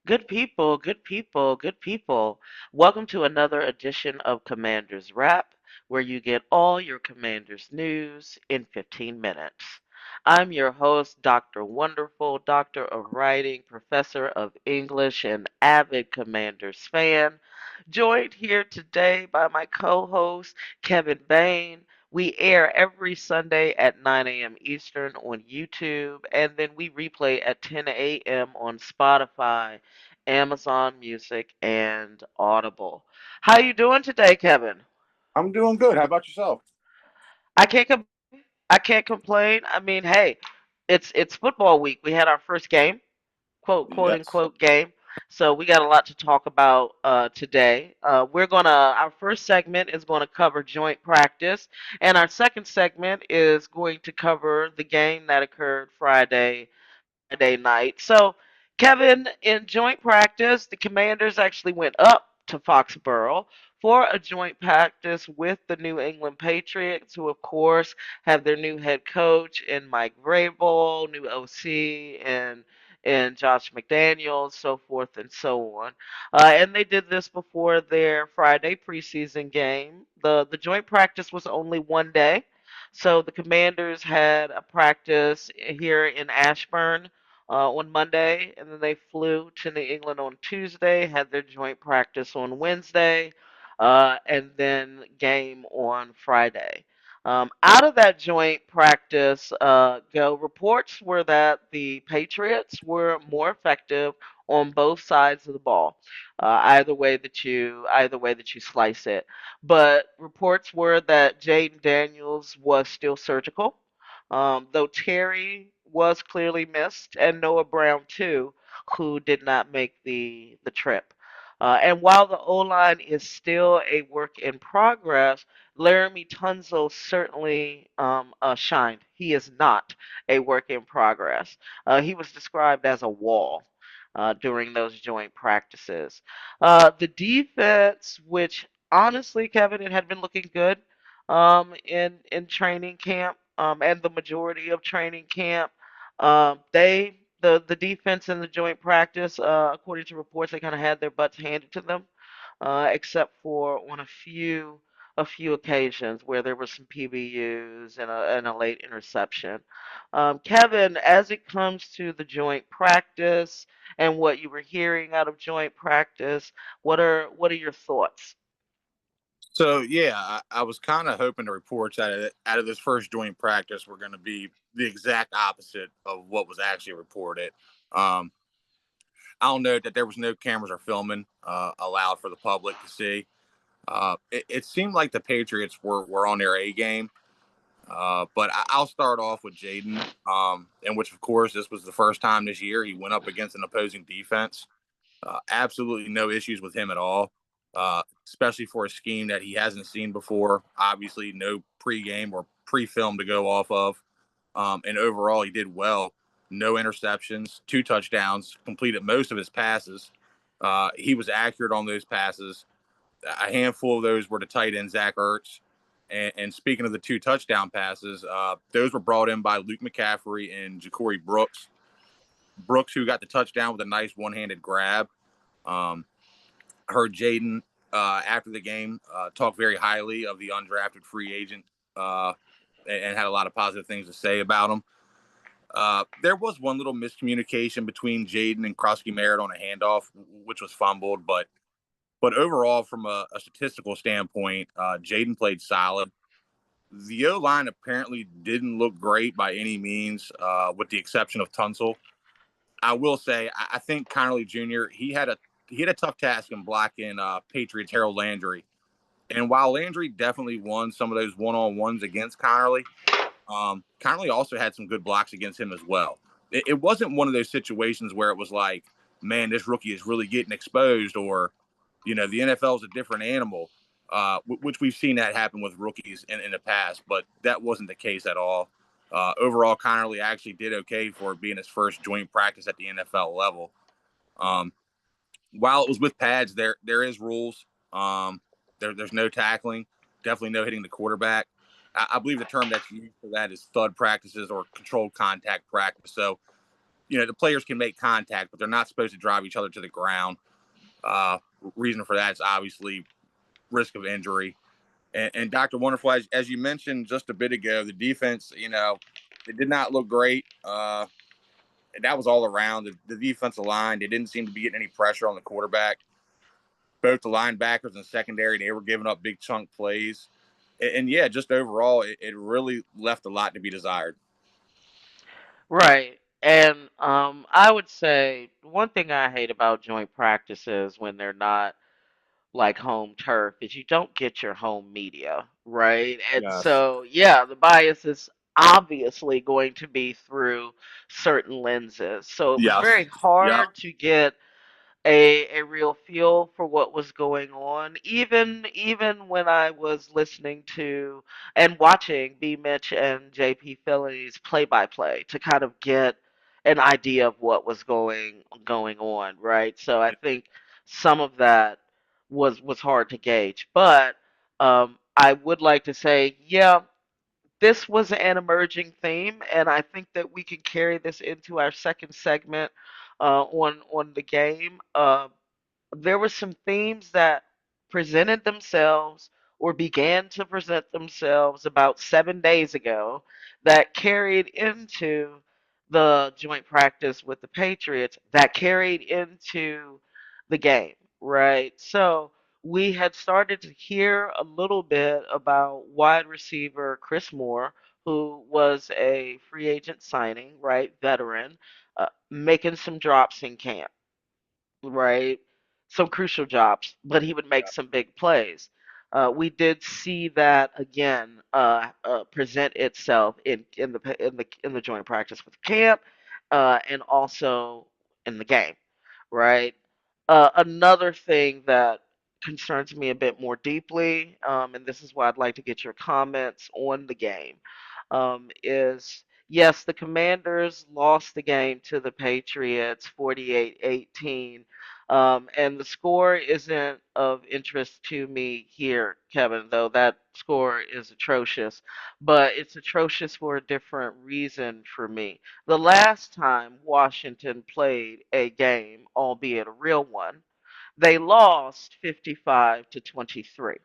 Good people, good people, good people. Welcome to another edition of Commander's Wrap, where you get all your Commander's news in 15 minutes. I'm your host, Dr. Wonderful, Doctor of Writing, Professor of English, and avid Commanders fan. Joined here today by my co host, Kevin Bayne. We air every Sunday at 9 a.m. Eastern on YouTube, and then we replay at 10 a.m. on Spotify, Amazon Music, and Audible. How you doing today, Kevin? I'm doing good. How about yourself? I can't complain. I can't complain. I mean, hey, it's football week. We had our first game, quote Yes. unquote game. So we got a lot to talk about today. Our first segment is going to cover joint practice, and our second segment is going to cover the game that occurred Friday night. So, Kevin, in joint practice, the Commanders actually went up to Foxborough for a joint practice with the New England Patriots, who, of course, have their new head coach in Mike Vrabel, new OC, and Josh McDaniels, so forth and so on. And they did this before their Friday preseason game. The joint practice was only one day. So the Commanders had a practice here in Ashburn on Monday, and then they flew to New England on Tuesday, had their joint practice on Wednesday, and then game on Friday. Out of that joint practice, reports were that the Patriots were more effective on both sides of the ball, either way that you slice it. But reports were that Jaden Daniels was still surgical, though Terry was clearly missed, and Noah Brown too, who did not make the trip. And while the O line is still a work in progress, Laramie Tunzel certainly shined. He is not a work in progress. He was described as a wall during those joint practices. The defense, which honestly, Kevin, it had been looking good in training camp, and the majority of training camp. The defense in the joint practice, according to reports, they kind of had their butts handed to them, except for on a few occasions where there were some PBUs and a late interception. Kevin, as it comes to the joint practice and what you were hearing out of joint practice, what are your thoughts? So yeah, I was kind of hoping the reports out of this first joint practice were going to be the exact opposite of what was actually reported. Um, I'll note that there was no cameras or filming allowed for the public to see. It seemed like the Patriots were on their A game. But I'll start off with Jaden, in which, of course, this was the first time this year he went up against an opposing defense. Absolutely no issues with him at all, especially for a scheme that he hasn't seen before. Obviously, no pregame or pre-film to go off of. And overall, he did well. No interceptions, 2 touchdowns, completed most of his passes. He was accurate on those passes. A handful of those were to tight end Zach Ertz. And speaking of the 2 touchdown passes, those were brought in by Luke McCaffrey and Ja'Cory Brooks. Brooks, who got the touchdown with a nice one-handed grab. Um, Heard Jaden after the game talk very highly of the undrafted free agent, and had a lot of positive things to say about him. There was one little miscommunication between Jaden and Krusky Merritt on a handoff, which was fumbled, but overall, from a statistical standpoint, Jaden played solid. The O line apparently didn't look great by any means, with the exception of Tunsil. I will say, I think Connerly Jr. He had a tough task in blocking Patriots Harold Landry. And while Landry definitely won some of those one-on-ones against Connerly, Connerly also had some good blocks against him as well. It wasn't one of those situations where it was like, man, this rookie is really getting exposed, or, the NFL is a different animal, which we've seen that happen with rookies in the past, but that wasn't the case at all. Overall, Connerly actually did okay for being his first joint practice at the NFL level. Um, while it was with pads, there is rules. There's no tackling, definitely no hitting the quarterback. I believe the term that's used for that is thud practices or controlled contact practice. So the players can make contact, but they're not supposed to drive each other to the ground. Uh, Reason for that is obviously risk of injury. And Dr. Wonderful, as you mentioned just a bit ago, the defense, it did not look great. And that was all around the defensive line. They didn't seem to be getting any pressure on the quarterback. Both the linebackers and secondary, they were giving up big chunk plays. And yeah, just overall, it really left a lot to be desired. Right. And I would say one thing I hate about joint practices when they're not like home turf is you don't get your home media, right? And Yes. so, yeah, the bias is obviously going to be through certain lenses. So it was very Yes. Yep. hard to get a real feel for what was going on. Even when I was listening to and watching B Mitch and JP Philly's play by play to kind of get an idea of what was going on, right? So I think some of that was hard to gauge. But I would like to say, yeah, this was an emerging theme, and I think that we can carry this into our second segment on the game. There were some themes that presented themselves or began to present themselves about 7 days ago that carried into the joint practice with the Patriots, that carried into the game, right? So we had started to hear a little bit about wide receiver Chris Moore, who was a free agent signing, right? Veteran, making some drops in camp, right? Some crucial jobs, but he would make some big plays. We did see that again present itself in the joint practice with camp, and also in the game, right? Another thing that concerns me a bit more deeply, and this is why I'd like to get your comments on the game, is yes, the Commanders lost the game to the Patriots 48-18. And the score isn't of interest to me here, Kevin, though that score is atrocious. But it's atrocious for a different reason for me. The last time Washington played a game, albeit a real one, they lost 55 to 23.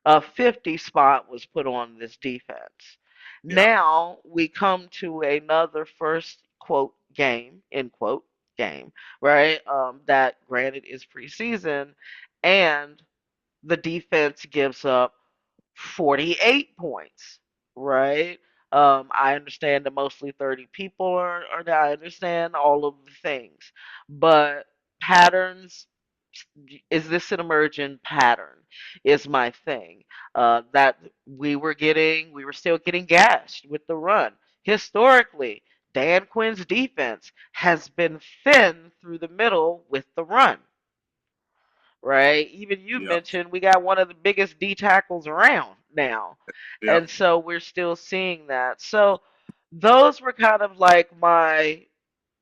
A 50 spot was put on this defense. Yep. Now we come to another first quote game, end quote game, right? That granted is preseason, and the defense gives up 48 points, right? I understand that mostly 30 people are there. I understand all of the things, but patterns, is this an emergent pattern? Is my thing. That we were still getting gashed with the run. Historically, Dan Quinn's defense has been thin through the middle with the run, right? Even you Yep. mentioned we got one of the biggest D tackles around now. Yep. And so we're still seeing that. So those were kind of like my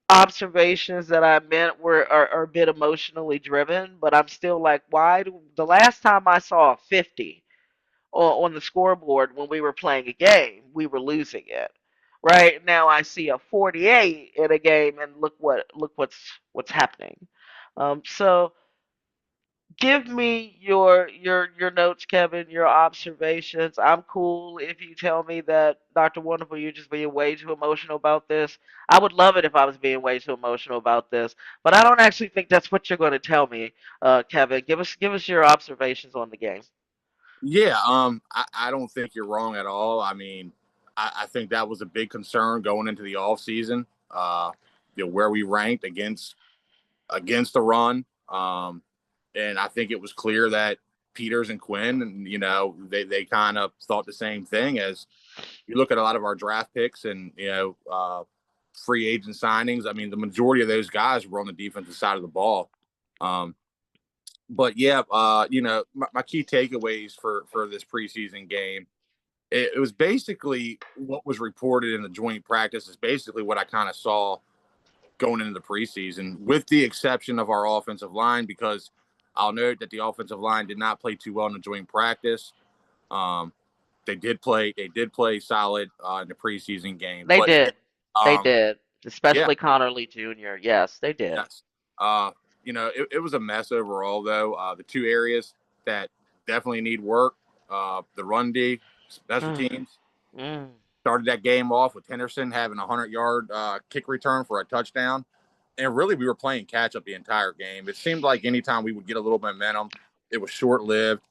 observations that I meant are a bit emotionally driven, but I'm still like, why do the last time I saw a 50 on the scoreboard when we were playing a game, we were losing it. Right now, I see a 48 in a game, and look what's happening. So give me your notes, Kevin, your observations. I'm cool if you tell me that Dr. Wonderful, you're just being way too emotional about this. I would love it if I was being way too emotional about this, but I don't actually think that's what you're going to tell me, Kevin. Give us your observations on the game. Yeah. I don't think you're wrong at all. I mean, I think that was a big concern going into the off season. Where we ranked against the run. And I think it was clear that Peters and Quinn, and they kind of thought the same thing. As you look at a lot of our draft picks and free agent signings, I mean, the majority of those guys were on the defensive side of the ball. Um, but yeah, my key takeaways for this preseason game, it was basically what was reported in the joint practice is basically what I kind of saw going into the preseason, with the exception of our offensive line, because I'll note that the offensive line did not play too well in the joint practice. Um, they did play solid in the preseason game, They but did. They um, did. Yeah, especially Connor Lee Jr. Yes, they did. yes. Uh, it was a mess overall, though. The two areas that definitely need work: the run D, special teams. Mm. Started that game off with Henderson having a 100-yard kick return for a touchdown, and really we were playing catch up the entire game. It seemed like anytime we would get a little momentum, it was short lived.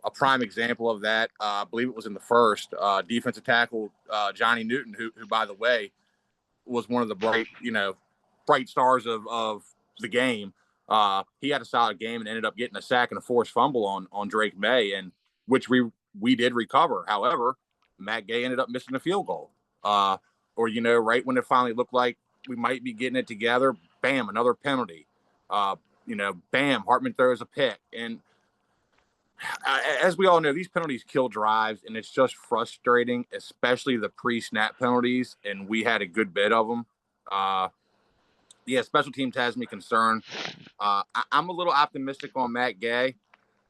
A prime example of that, I believe it was in the first defensive tackle Johnny Newton, who by the way was one of the bright stars of the game. He had a solid game and ended up getting a sack and a forced fumble on Drake May, and which we did recover. However, Matt Gay ended up missing a field goal. Uh, or right when it finally looked like we might be getting it together, bam, another penalty. Bam, Hartman throws a pick, and as we all know, these penalties kill drives, and it's just frustrating, especially the pre-snap penalties. And we had a good bit of them. Uh, yeah, special teams has me concerned. I'm a little optimistic on Matt Gay,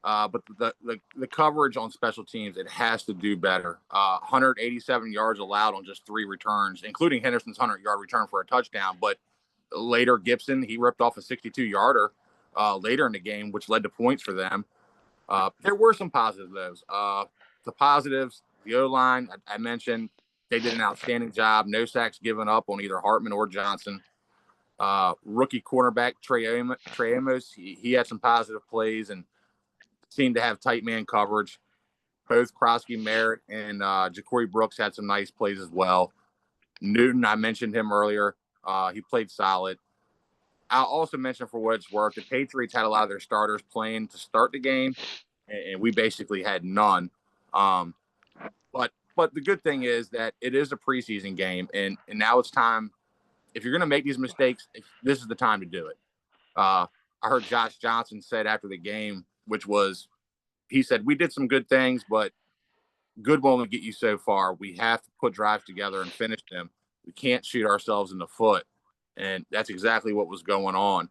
but the coverage on special teams, it has to do better. 187 yards allowed on just 3 returns, including Henderson's 100-yard return for a touchdown. But later, Gibson, he ripped off a 62-yarder later in the game, which led to points for them. There were some positives, though. The positives, the O line, I mentioned, they did an outstanding job. No sacks given up on either Hartman or Johnson. Rookie cornerback Trey Amos, he had some positive plays and seemed to have tight man coverage. Both Krosky Merritt and Ja'Cory Brooks had some nice plays as well. Newton, I mentioned him earlier. He played solid. I'll also mention, for what it's worth, the Patriots had a lot of their starters playing to start the game, and we basically had none. Um, but the good thing is that it is a preseason game, and now it's time. If you're going to make these mistakes, this is the time to do it. Uh, I heard Josh Johnson said after the game, which was, he said, we did some good things, but good will only get you so far. We have to put drives together and finish them. We can't shoot ourselves in the foot. And that's exactly what was going on.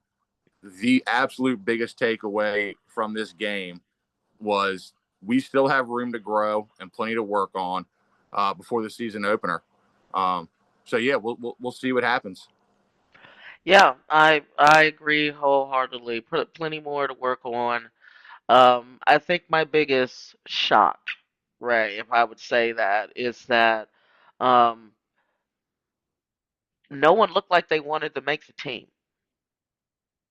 The absolute biggest takeaway from this game was we still have room to grow and plenty to work on before the season opener. Um, so yeah, we'll see what happens. Yeah, I agree wholeheartedly. Plenty more to work on. I think my biggest shock, right, if I would say that, is that um, no one looked like they wanted to make the team,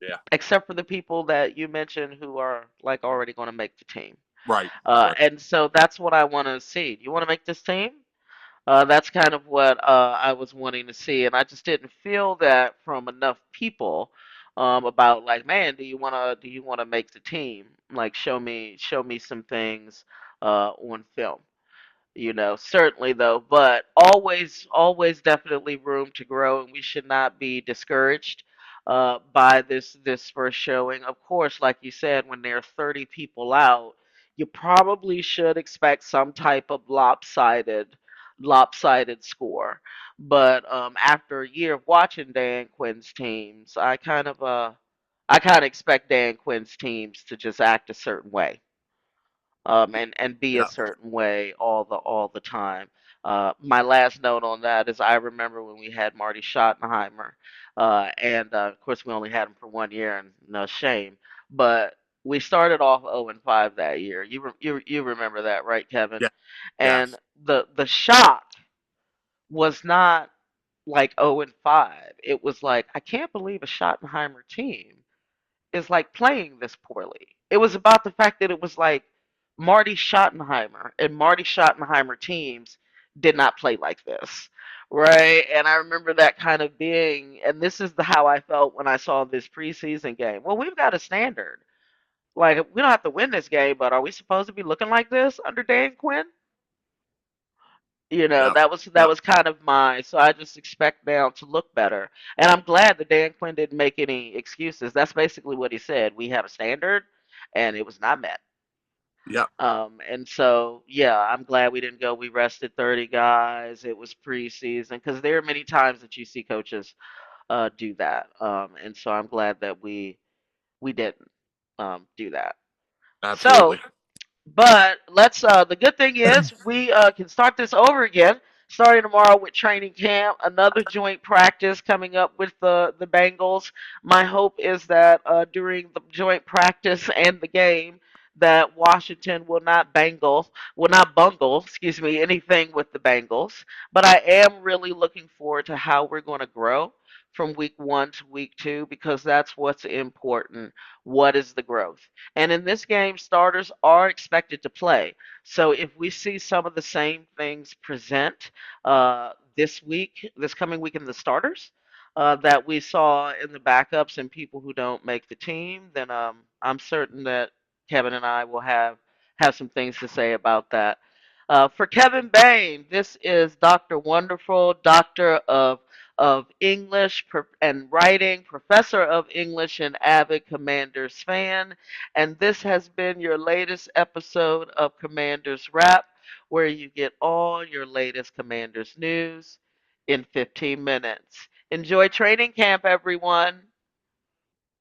Yeah. except for the people that you mentioned who are like already going to make the team. Right. Right. And so that's what I want to see. Do you want to make this team? That's kind of what I was wanting to see, and I just didn't feel that from enough people about like, man, do you wanna make the team? Like, show me some things on film. Certainly though, but always definitely room to grow, and we should not be discouraged by this first showing. Of course, like you said, when there are 30 people out, you probably should expect some type of lopsided score. But after a year of watching Dan Quinn's teams, I kind of expect Dan Quinn's teams to just act a certain way, and be a Yeah. certain way all the time. My last note on that is I remember when we had Marty Schottenheimer, and of course we only had him for 1 year, and no shame, but we started off 0-5 that year. You remember that, right, Kevin? Yeah. And Yes. the shock was not like 0-5. It was like, I can't believe a Schottenheimer team is like playing this poorly. It was about the fact that it was like Marty Schottenheimer and Marty Schottenheimer teams did not play like this. Right? And I remember that kind of being, and this is how I felt when I saw this preseason game. Well, we've got a standard. Like, we don't have to win this game, but are we supposed to be looking like this under Dan Quinn? Yeah. That Yeah. was kind of so I just expect now to look better. And I'm glad that Dan Quinn didn't make any excuses. That's basically what he said. We have a standard and it was not met. Yeah. And so yeah, I'm glad we didn't go, we rested 30 guys. It was preseason, because there are many times that you see coaches do that. And so I'm glad that we didn't do that. Absolutely. So, but let's the good thing is we can start this over again. starting tomorrow with training camp, another joint practice coming up with the Bengals. My hope is that during the joint practice and the game, that Washington will not bungle, excuse me, anything with the Bengals. But I am really looking forward to how we're going to grow from week 1 to week 2 because that's what's important. What is the growth? And in this game, starters are expected to play. So if we see some of the same things present this coming week in the starters, that we saw in the backups and people who don't make the team, then I'm certain that Kevin and I will have some things to say about that. For Kevin Bayne, this is Dr. Wonderful, Doctor of English and Writing, Professor of English, and avid Commanders fan. And this has been your latest episode of Commanders Wrap, where you get all your latest Commanders news in 15 minutes. Enjoy training camp, everyone.